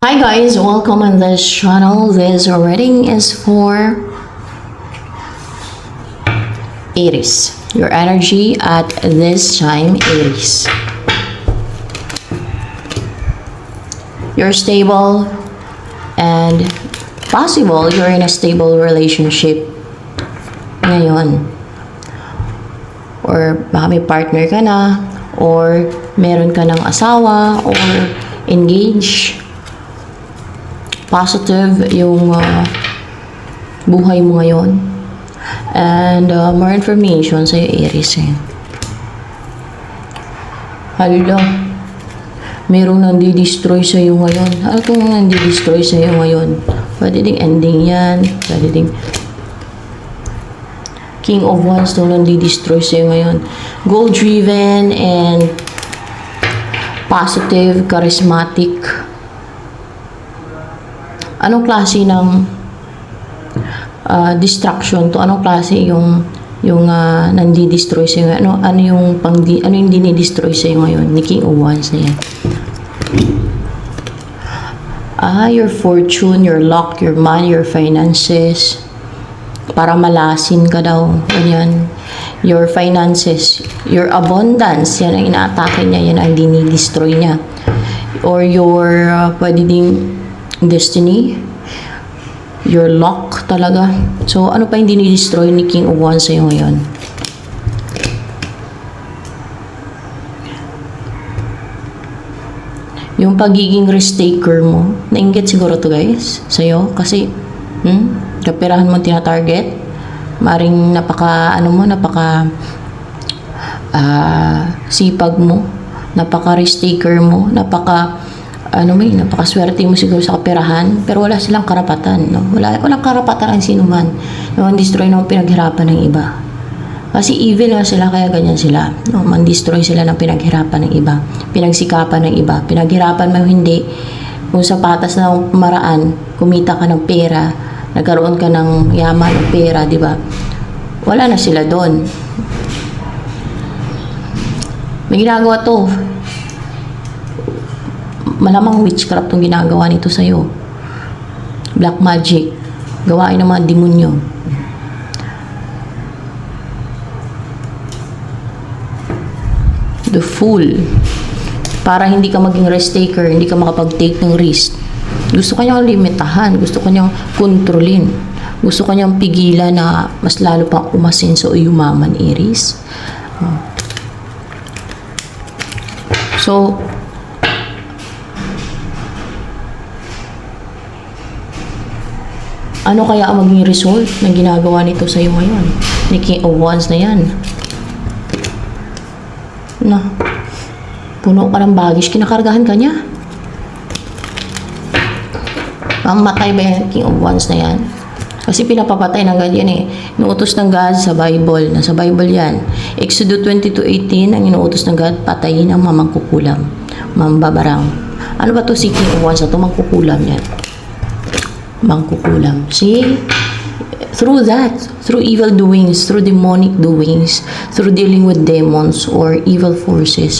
Hi guys, welcome on this channel. This reading is for Aries. Your energy at this time, Aries. You're stable and possible you're in a stable relationship ngayon. Or baka may partner ka na, or meron ka ng asawa, or engaged. Positive yung buhay mo ngayon. And more information sa'yo, Aries. Hala, merong nandi-destroy sa'yo ngayon. Ano itong nandi-destroy sa'yo ngayon? Pwede ding ending yan. Pwede ding King of Wands itong nandi-destroy sa'yo ngayon. Goal-driven and positive, charismatic. Anong klase ng distraction to? Anong klase yung nandi-destroy sa iyo? Ano yung dini-destroy sa iyo ngayon? Ni King of Wands na yan. Your fortune, your luck, your money, your finances. Para malasin ka daw. Ganyan. Your finances, your abundance, yan ang inaatake niya, yan ang dini-destroy niya. Or your, pwede ding destiny, your luck talaga. So, ano pa yung dinidestroy ni King of Wands sa'yo ngayon? Yung pagiging risk taker mo, nainggit siguro to guys, sa'yo. Kasi, kapirahan mo tinatarget, maring sipag mo, napaka risk taker mo, napakaswerte mo siguro sa kaperahan, pero wala silang karapatan, no? Walang karapatan ang sino man na destroy ng pinaghirapan ng iba. Kasi evil nga sila, kaya ganyan sila, no? Man-destroy sila ng pinaghirapan ng iba, pinagsikapan ng iba, pinaghirapan mo hindi, kung sa patas na maraan, kumita ka ng pera, nagkaroon ka ng yaman o pera, di ba? Wala na sila doon. May ginagawa to. Malamang witchcraft itong ginagawa nito sa'yo. Black magic. Gawain ng mga demonyo. The Fool. Para hindi ka maging risk taker, hindi ka makapag-take ng risk. Gusto ka niyang limitahan, gusto ka niyang kontrolin. Gusto ka niyang pigilan na mas lalo pang umasenso o yumaman, Aries. So, ano kaya ang maging result ng ginagawa nito sa iyo ngayon? Ni King of Wands na yan. Puno ka ng baggage, kinakargahan ka niya. Mamatay ba yan, King of Wands na yan? Kasi pinapapatay ng God yan eh. Inuutos ng God sa Bible. Nasa Bible yan. Exodus 22:18, ang inuutos ng God, patayin ang mamangkukulam. Mambabarang. Ano ba to si King of Wands na to? Mangkukulam yan. Mangkukulam. See? Through that, through evil doings, through demonic doings, through dealing with demons or evil forces,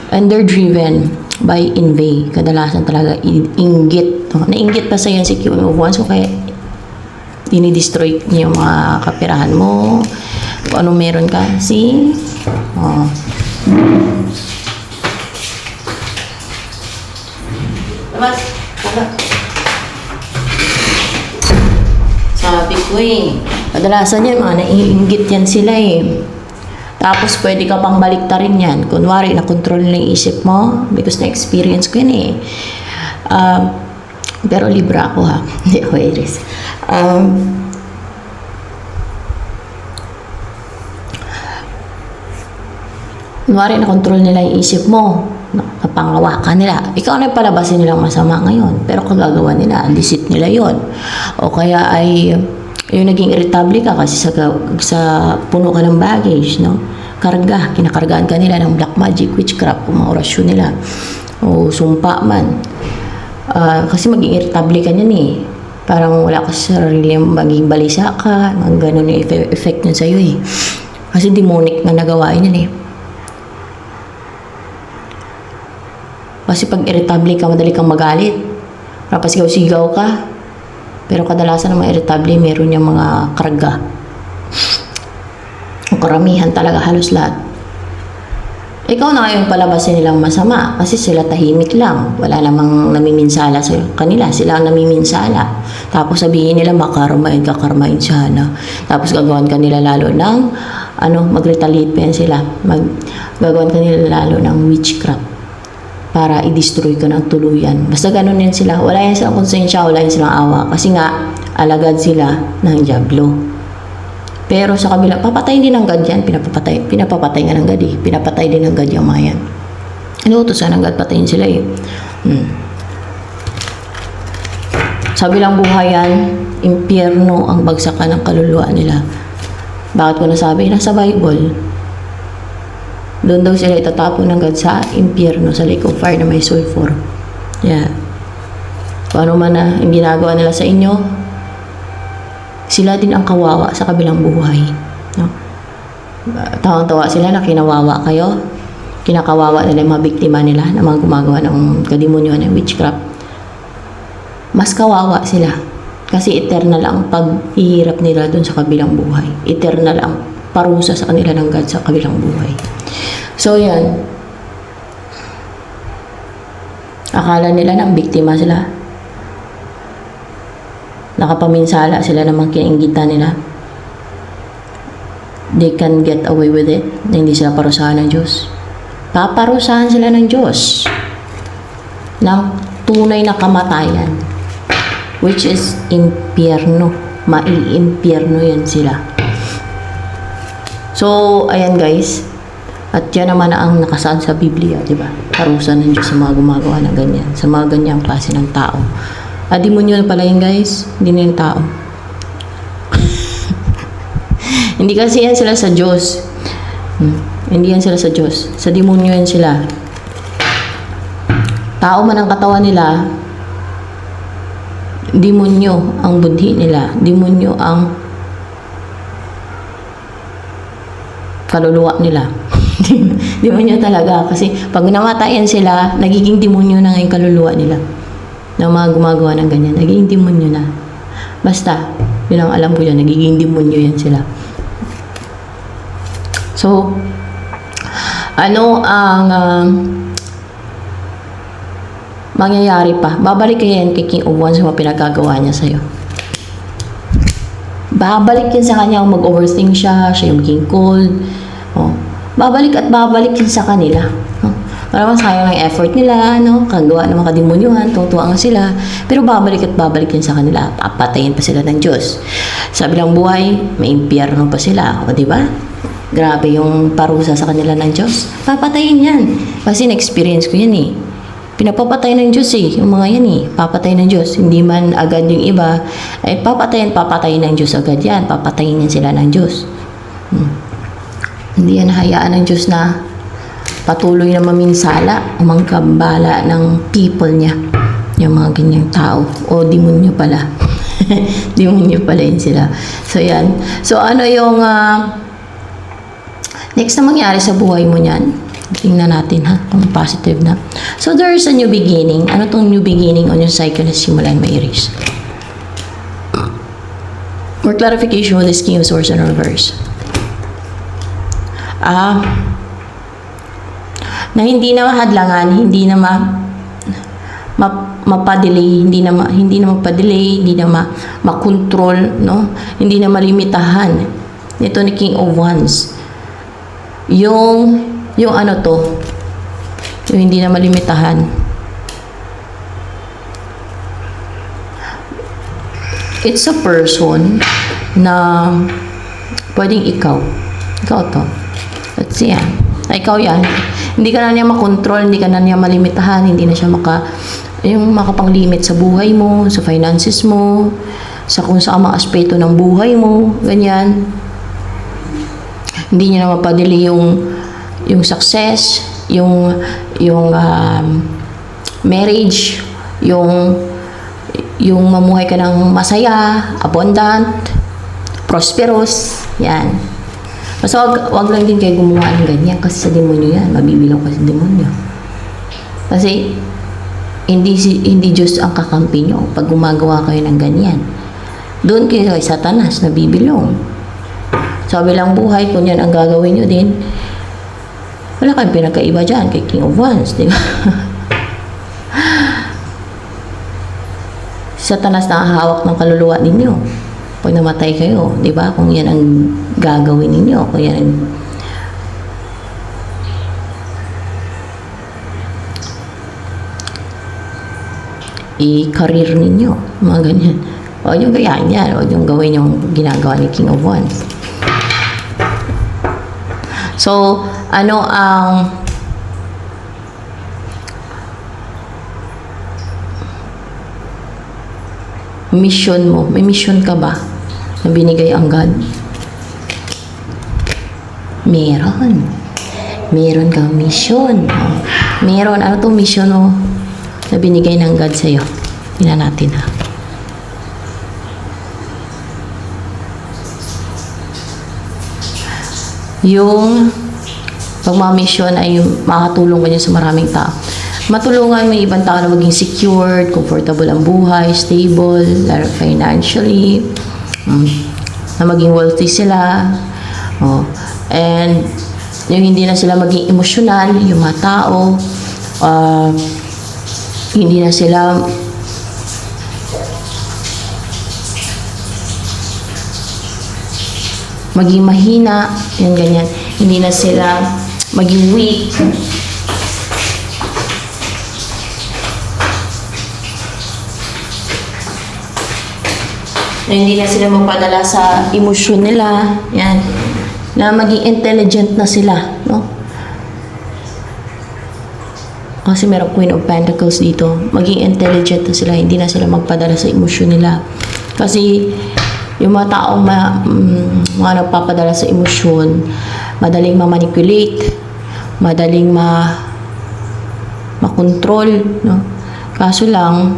and they're driven by envy. Kadalasan talaga inggit. Nainggit pa sa yan si King of Wands, so kaya dinidestroy niya yung mga kapirahan mo, kung ano meron ka. See? Sabi ko kadalasan yan, mga naiinggit yan sila Tapos pwede ka pang baliktarin yan. Kunwari, na-control na yung isip mo because na-experience ko yan pero Libra ako ha. Hindi ako Aries. Kunwari, na-control nila yung isip mo. Napangawakan nila. Ikaw na palabasin nilang masama ngayon. Pero kagagawa nila, deceit nila yon. O kaya ay yung naging irritable ka kasi sa puno ka ng baggage, no? Kinakargaan ka nila ng black magic, witchcraft, mga orasyon nila. O sumpa man. Kasi maging irritable ka niyan Parang wala ka sa sarili, maging balisa ka, mga ganun yung effect niyan sa'yo Kasi demonic na nagawain yan Kasi pag irritable ka, madali kang magalit. Napasigaw-sigaw ka. Pero kadalasan naman irritable, meron yung mga karga. Ang karamihan talaga, halos lahat. Ikaw na yung palabasin nilang masama kasi sila tahimik lang. Wala namang namiminsala sa kanila. Sila ang namiminsala. Tapos sabihin nila kakarmain sana. Tapos gagawin kanila lalo ng mag-retaliate pa yan sila. Gagawin kanila lalo ng witchcraft para i-destroy ka ng tuluyan. Basta ganun yan sila. Wala yan silang konsensya, wala yan silang awa. Kasi nga, alagad sila ng diablo. Pero sa kabila, papatay din ng God yan. Pinapapatay nga ng God eh. Pinapatay din ng God yung mga yan. Inuutosan ng God, patayin sila eh. Sa bilang buhay yan, impyerno ang bagsakan ng kaluluwa nila. Bakit ko nasabi? Nasa Bible. Doon daw sila itatapon ng God sa impyerno, sa lake of fire na may sulfur. Yeah. Kung ano man na yung ginagawa nila sa inyo, sila din ang kawawa sa kabilang buhay. No? Tawang-tawa sila na kinawawa kayo. Kinakawawa nila yung mga biktima nila na mga gumagawa ng kadimonyo ng witchcraft. Mas kawawa sila. Kasi eternal ang paghihirap nila dun sa kabilang buhay. Eternal ang parusa sa kanila ng God sa kabilang buhay. So, yan. Akala nila ng biktima sila. Nakapaminsala sila namang kinaingitan nila. They can get away with it na hindi sila parusahan ng Diyos. Paparusahan sila ng Diyos ng tunay na kamatayan, which is impyerno. Mai-impyerno yan sila. So, ayan guys. At yan naman ang nakasaad sa Biblia, di ba? Parusa ng Diyos sa mga gumagawa ng ganyan, sa mga ganyang klase ng tao. Demonyo pala yun guys, hindi na yung tao. Hindi kasi yan sila sa Diyos. Hindi yan sila sa Diyos. Sa demonyo yan sila. Tao man ang katawan nila, demonyo ang budhi nila. Demonyo ang kaluluwa nila. Demonyo talaga. Kasi pag namatayan sila, nagiging demonyo na ngayon kaluluwa nila. Na mga gumagawa ng ganyan, nagiging demonyo na. Basta, yun ang alam ko yun, nagiging demonyo yan sila. So, ano ang mangyayari pa? Babalik kayo yan kay King of Wands sa mga pinagagawa niya sa'yo. Babalik yan sa kanya kung mag-overthink siya yung maging cold. Babalik at babalik yan sa kanila. Parang sayang ang effort nila, kagawa ng mga kademonyuhan, tutuwa nga sila. Pero babalik at babalik yan sa kanila. Papatayin pa sila ng Diyos. Sa bilang buhay, may impyerno pa sila. O, di ba? Grabe yung parusa sa kanila ng Diyos. Papatayin yan. Kasi na-experience ko yan eh. Pinapapatay ng Diyos eh. Yung mga yan eh. Papatay ng Diyos. Hindi man agad yung iba. Ay papatayin ng Diyos agad yan. Papatayin yan sila ng Diyos. Hindi yan hayaan ng Diyos na patuloy na maminsala, umangkambala ng people niya. Yung mga ganyang tao. O, demonyo pala. Demonyo pala yun sila. So, yan. So, ano yung next na mangyari sa buhay mo niyan? Tingnan natin, ha? Kung positive na. So, there is a new beginning. Ano tong new beginning on yung cycle na simulan mo i-erase? For clarification with this King of Swords in reverse. Na hindi na mahadlangan, hindi na mapadelay, hindi na mapadelay, hindi na makontrol, no? Hindi na malimitahan. Ito ni King of Wands. Yung ano to, yung hindi na malimitahan. It's a person na pwedeng ikaw to. Let's see yan. Ikaw yan. Hindi ka na niya makontrol, hindi ka na niya malimitahan, hindi na siya makapang-limit sa buhay mo, sa finances mo, sa kung saan mga aspeto ng buhay mo, ganyan. Hindi niya na mapadali yung success, yung marriage, yung mamuhay ka ng masaya, abundant, prosperous, yan. Basta wag lang din kayo gumawa ng ganyan kasi sa demonyo yan. Mabibilang ka sa demonyo. Kasi hindi Diyos ang kakampi nyo pag gumagawa kayo ng ganyan. Doon kayo kay Satanas na bibilong. Sa kabilang buhay, kung yan ang gagawin nyo din, wala kayong pinagkaiba dyan kay King of Wands, di ba? Satanas na hawak ng kaluluwa ninyo pag namatay kayo, di ba? Kung yan ang gagawin ninyo, kung yan ang i-career ninyo, mga ganyan. Huwag niyong gayahin yan. Huwag niyong gawin yung ginagawa ni King of Wands. So, ano ang mission mo? May mission ka ba na binigay ang God? Meron. Meron kang mission. Meron. Ano itong mission mo na binigay ng God sa'yo? Tingnan natin ha. Yung pagmamisyon ay makatulong ka niya sa maraming tao. Matulungan may ibang tao na maging secured, comfortable ang buhay, stable, financially, na maging wealthy sila. And yung hindi na sila maging emosyonal, yung mga tao, hindi na sila maging mahina, yan ganyan. Hindi na sila maging weak. Na hindi na sila magpadala sa emosyon nila. Yan. Na maging intelligent na sila, no? Kasi merong Queen of Pentacles dito. Maging intelligent na sila. Hindi na sila magpadala sa emosyon nila. Kasi yung mga taong mga nagpapadala sa emosyon, madaling ma-manipulate, madaling makontrol, no? Kaso lang,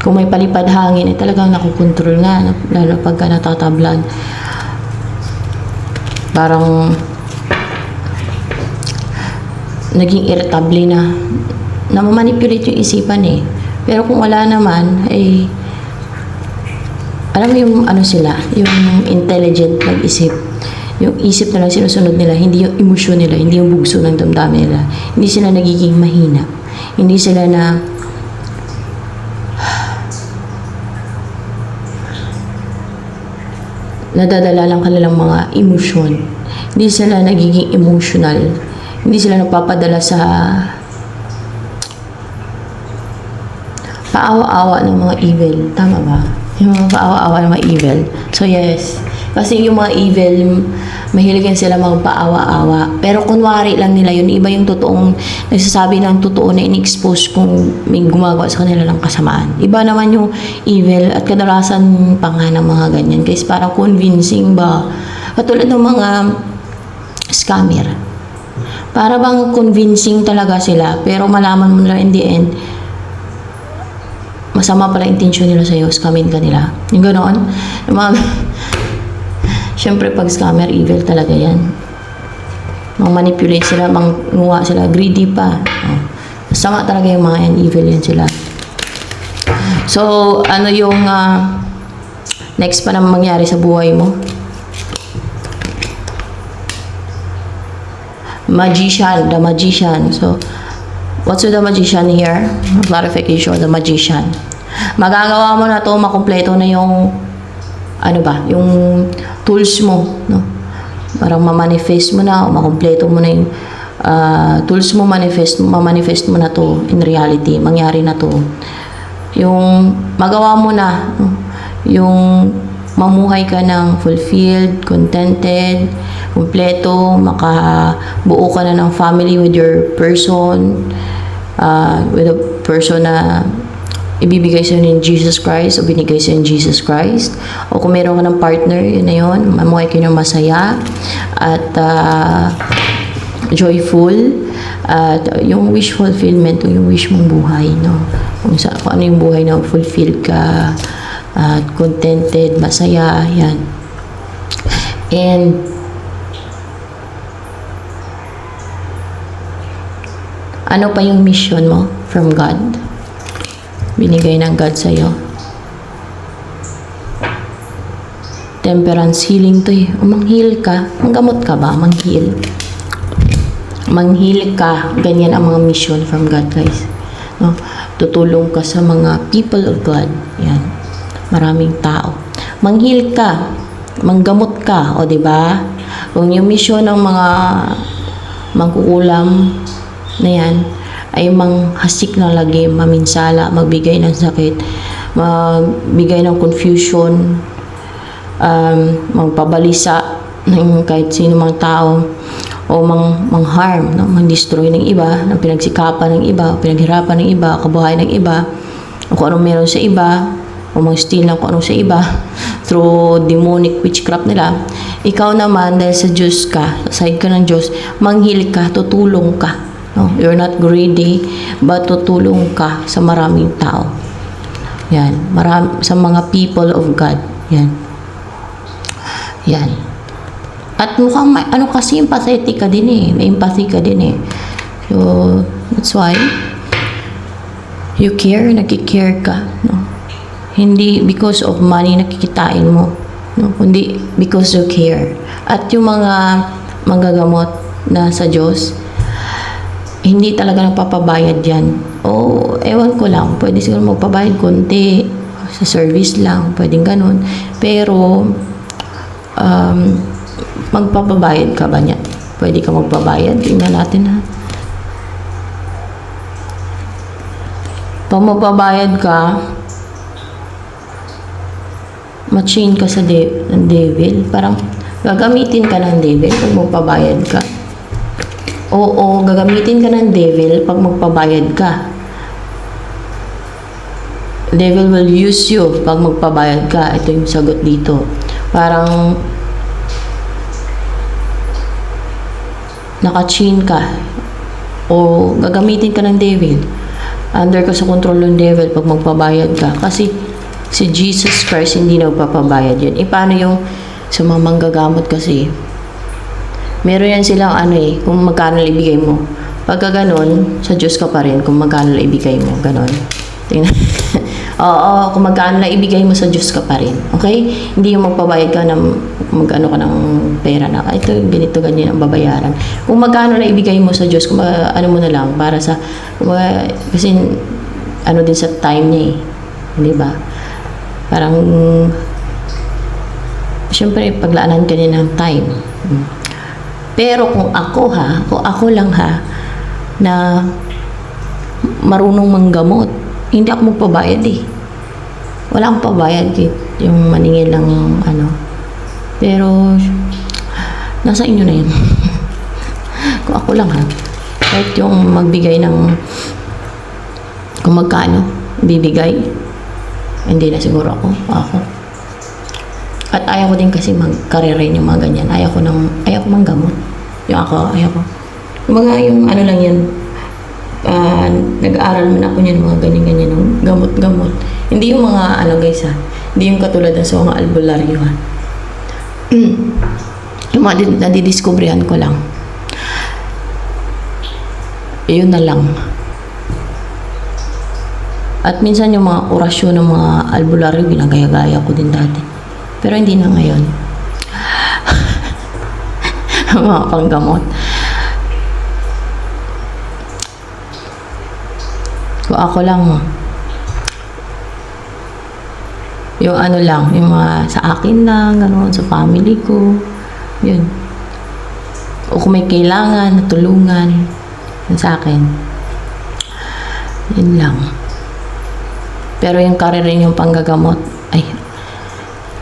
kung may palipad hangin, talagang nakukontrol nga, lalo pagka natatablad. Parang naging irritable na mamanipulate yung isipan eh. Pero kung wala naman, ay alam mo yung ano sila, yung intelligent nag-isip. Yung isip na lang sinusunod nila, hindi yung emosyon nila, hindi yung bugso ng damdamin nila. Hindi sila nagiging mahina. Hindi sila nadadala lang kanilang mga emosyon. Hindi sila nagiging emotional. Hindi sila nagpapadala sa paawa-awa ng mga evil. Tama ba? Yung mga paawa-awa ng mga evil. So yes. Kasi yung mga evil, mahilig yan sila magpaawa-awa. Pero kunwari lang nila yun. Iba yung totoong, nagsasabi ng totoo na in-expose kung may gumagawa sa kanila ng kasamaan. Iba naman yung evil at kadalasan pa nga ng mga ganyan. Kasi parang convincing ba? Katulad ng mga scammer. Para bang convincing talaga sila. Pero malaman mo na in the end, masama pala intensyon nila sa'yo, scamin ka nila. Yung ganoon. Yung mga siyempre, pag scammer, evil talaga yan. Mang-manipulate sila, manguha sila, greedy pa. Masama talaga yung mga yan, evil yan sila. So, ano yung next pa naman mangyari sa buhay mo? Magician, the magician. So, what's with the magician here? Clarification, the magician. Magagawa mo na to, makumpleto na yung ano ba, yung tools mo, no? Parang ma-manifest mo na, o makumpleto mo na yung tools mo, ma-manifest mo na to in reality, mangyari na to. Yung magawa mo na, no? Yung mamuhay ka ng fulfilled, contented, kumpleto, makabuo ka na ng family with your person, with a person na ibibigay sa'yo ni Jesus Christ o binigay sa'yo ni Jesus Christ. O kung meron ka ng partner, yun na yun, mamuhay kayo ng masaya at joyful at yung wish fulfillment o yung wish mong buhay, no? Kung ano yung buhay na fulfilled ka at contented, masaya, yan. And Ano pa yung mission mo from God? Binigay ng God sa'yo. Temperance, healing to eh. Manghil ka. Manggamot ka ba? Manghil. Manghil ka. Ganyan ang mga mission from God, guys. No? Tutulong ka sa mga people of God. Yan. Maraming tao. Manghil ka. Manggamot ka. O, diba? Kung yung mission ng mga mangkukulam na yan ay manghasik ng lagi, maminsala, magbigay ng sakit, magbigay ng confusion, magpabalisa ng kahit sino mang tao, o mang-harm, no? Mang-destroy ng iba, ng pinagsikapan ng iba, pinaghirapan ng iba, kabuhayan ng iba, o kung anong meron sa iba, o mang-steal ng kung ano sa iba, through demonic witchcraft nila. Ikaw naman, dahil sa Diyos ka, sa side ka ng Diyos, manghil ka, tutulong ka. No? You're not greedy, but tutulong ka sa maraming tao. Yan. Sa mga people of God. Yan. Yan. At mukhang ano kasi, empathetic ka din eh. May empathy ka din eh. So, that's why you care, nagki-care ka. No? Hindi because of money nakikitain mo. No? Kundi because you care. At yung mga manggagamot na sa Diyos, hindi talaga nagpapabayad yan. O, ewan ko lang. Pwede siguro magpabayad konti. Sa service lang. Pwedeng ganun. Pero, magpapabayad ka ba niyan? Pwede ka magpabayad? Tingnan natin ha. Pag magpabayad ka, ma-chain ka sa ng devil. Parang gagamitin ka ng devil pag magpabayad ka. Oo, gagamitin ka ng devil pag magpabayad ka. Devil will use you pag magpabayad ka. Ito yung sagot dito. Parang naka-chain ka o gagamitin ka ng devil. Under ka sa control ng devil pag magpabayad ka. Kasi si Jesus Christ hindi nagpapabayad yun. E paano yung sa mga manggagamot kasi? Meron yan silang ano eh, kung magkano lang ibigay mo. Pagka ganun, sa Diyos ka pa rin kung magkano lang ibigay mo. Ganon. Tingnan. Oo, kung magkano lang ibigay mo sa Diyos ka pa rin. Okay? Hindi yung magpabayad ka ng magkano ka ng pera na, ito, ganito, ganyan ang babayaran. Kung magkano lang ibigay mo sa Diyos, kung ano mo na lang, para sa, kasi ano din sa time niya eh. Di ba? Parang, syempre, paglaanan ka din ng time. Pero kung ako lang na marunong manggamot, hindi ako magpabayad eh. Wala akong pabayad yung maningil ng ano. Pero, nasa inyo na yun. Kung ako lang kahit yung magbigay ng kung magkano, bibigay, hindi na siguro ako. At ayaw ko din kasi mag-careerin yung mga ganyan. Ayaw ko manggamot. Ayaw ko. Yung ano lang yan, nag-aaral man ako niyan, mga ganyan-ganyan, ng gamot-gamot. Hindi yung mga, guys hindi yung katulad ng sa mga albularyo Yung mga nadidiscoveryhan ko lang. Yun na lang. At minsan yung mga orasyon ng mga albularyo, ginagaya-gaya ko din dati. Pero hindi na ngayon. Mga panggamot. Kung ako lang, yung ano lang, yung mga sa akin lang, gano'n, sa family ko, yun. O kung may kailangan, natulungan, yun sa akin. Yun lang. Pero yung career rin yung panggagamot,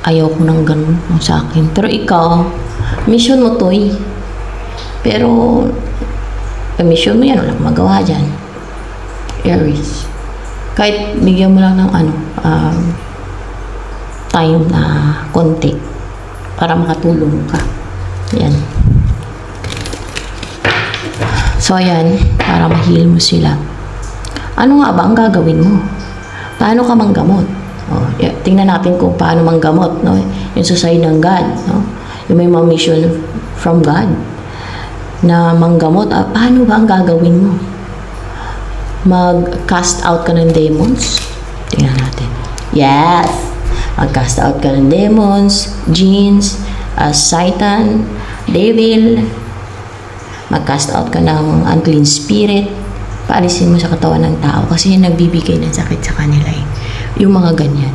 ayaw ko ng ganun yung sa akin. Pero ikaw, mission mo to eh. Pero, mission mo yan, walang magawa dyan. Aries. Kahit bigyan mo lang ng time na konti para makatulong ka. Yan. So, ayan, para ma-heal mo sila. Ano nga ba ang gagawin mo? Paano ka manggamot? Tingnan natin kung paano manggamot, no? Yung sa side ng God, no? Yung may mga mission from God na manggamot. Paano ba ang gagawin mo? mag-cast out ka ng demons. Tingnan natin. Yes! Mag-cast out ka ng demons, jinns, Satan, devil. Mag-cast out ka ng unclean spirit. Paalisin mo sa katawan ng tao kasi yung nagbibigay ng sakit sa kanila eh. Yung mga ganyan.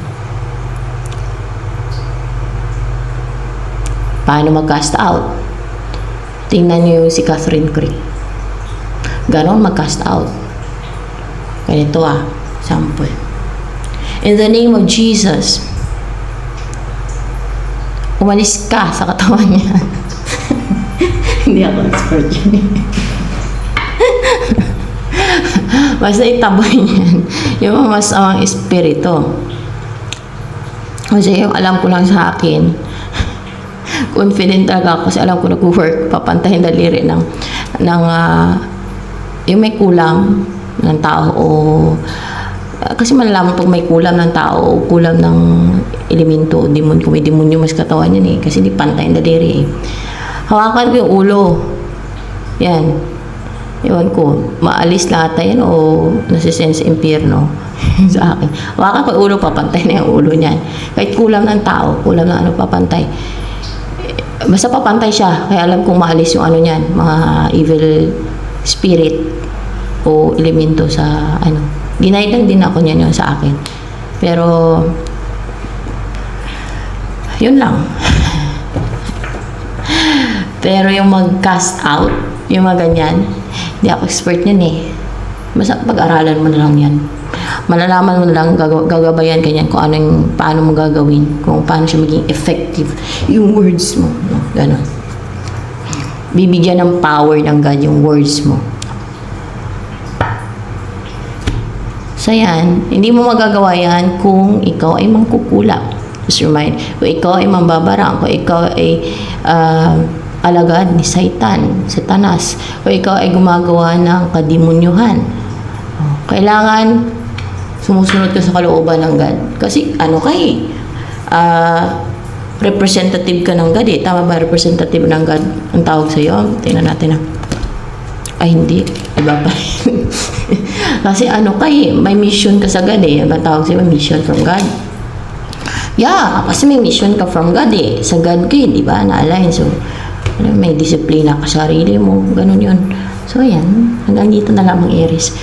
Paano mag-cast out? Tingnan niyo yung si Catherine Crick. Ganon mag-cast out. Ganito sample. In the name of Jesus, umalis ka sa katawan niya. Hindi ako expert yun. Basta itaboy niyan. Yung mga masamang espiritu. Kasi yung alam ko lang sa akin, confident talaga ako kasi alam ko nag-work, papantahin daliri ng yung may kulam ng tao o kasi malalaman pag may kulam ng tao o kulam ng elemento o demon, kung may demonyo mas katawan yan kasi di pantayin daliri hawakan ko yung ulo yan, ewan ko maalis lahat yan o nasisense impyerno sa akin, hawakan ko yung ulo, papantay na yung ulo niyan kahit kulam ng tao, kulam ng papantay. Basta papantay siya, kaya alam kong maalis yung niyan, mga evil spirit o elemento sa Ginaid lang din ako niyan yun sa akin. Pero, yun lang. Pero yung mag-cast out, yung mga ganyan, hindi ako expert yan Basta pag-aralan mo na lang yan. Malalaman mo na lang, gagabayan kanyan kung paano mo gagawin, kung paano siya maging effective. Yung words mo, gano'n. Bibigyan ng power ng God yung words mo. So yan, hindi mo magagawa yan kung ikaw ay mangkukulam. Just remind, kung ikaw ay mambabarang, kung ikaw ay alagad ni Satanas, kung ikaw ay gumagawa ng kadimunyuhan. Kailangan sumusunod ka sa kalooban ng God. Kasi representative ka ng God Tama ba representative ng God ang tawag sa'yo? Tingnan natin Ay hindi, iba pa kasi may mission ka sa God Ang tawag sa'yo, mission from God. Yeah, kasi may mission ka from God sa God ka di ba? Na-align. So, may disiplina ka sa sarili mo. Ganun yun. So, ayan. Hanggang dito na lamang, Aries.